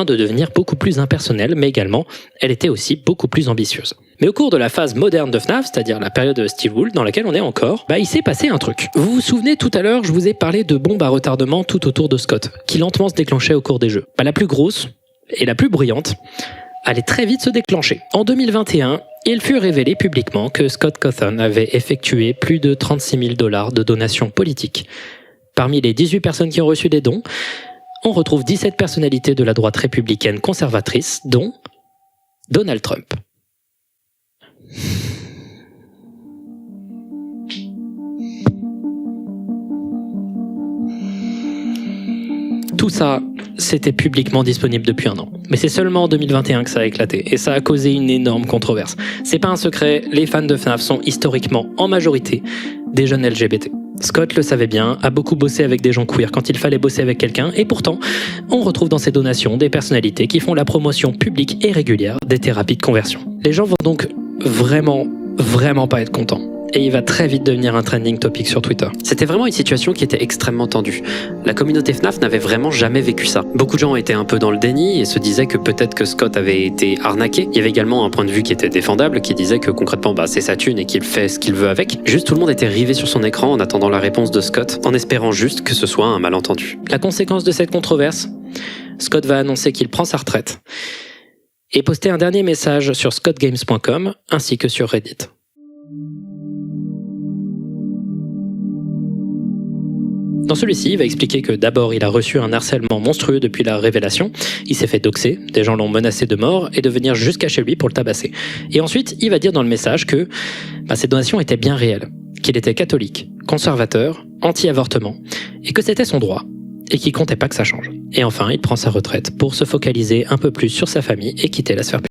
train de devenir beaucoup plus impersonnelle, mais également, elle était aussi beaucoup plus ambitieuse. Mais au cours de la phase moderne de FNAF, c'est-à-dire la période de Steel Wool dans laquelle on est encore, il s'est passé un truc. Vous vous souvenez, tout à l'heure, je vous ai parlé de bombes à retardement tout autour de Scott, qui lentement se déclenchaient au cours des jeux. La plus grosse, et la plus bruyante, allait très vite se déclencher. En 2021, il fut révélé publiquement que Scott Cawthon avait effectué plus de 36 000 $ de donations politiques. Parmi les 18 personnes qui ont reçu des dons, on retrouve 17 personnalités de la droite républicaine conservatrice, dont Donald Trump. Tout ça, c'était publiquement disponible depuis un an. Mais c'est seulement en 2021 que ça a éclaté, et ça a causé une énorme controverse. C'est pas un secret, les fans de FNAF sont historiquement, en majorité, des jeunes LGBT. Scott le savait bien, a beaucoup bossé avec des gens queer quand il fallait bosser avec quelqu'un, et pourtant, on retrouve dans ses donations des personnalités qui font la promotion publique et régulière des thérapies de conversion. Les gens vont donc vraiment pas être contents. Et il va très vite devenir un trending topic sur Twitter. C'était vraiment une situation qui était extrêmement tendue. La communauté FNAF n'avait vraiment jamais vécu ça. Beaucoup de gens étaient un peu dans le déni et se disaient que peut-être que Scott avait été arnaqué. Il y avait également un point de vue qui était défendable, qui disait que concrètement c'est sa thune et qu'il fait ce qu'il veut avec. Juste tout le monde était rivé sur son écran en attendant la réponse de Scott, en espérant juste que ce soit un malentendu. La conséquence de cette controverse, Scott va annoncer qu'il prend sa retraite et poster un dernier message sur scottgames.com ainsi que sur Reddit. Dans celui-ci, il va expliquer que d'abord, il a reçu un harcèlement monstrueux depuis la révélation, il s'est fait doxer, des gens l'ont menacé de mort et de venir jusqu'à chez lui pour le tabasser. Et ensuite, il va dire dans le message que ces donations étaient bien réelles, qu'il était catholique, conservateur, anti-avortement, et que c'était son droit, et qu'il comptait pas que ça change. Et enfin, il prend sa retraite pour se focaliser un peu plus sur sa famille et quitter la sphère publique.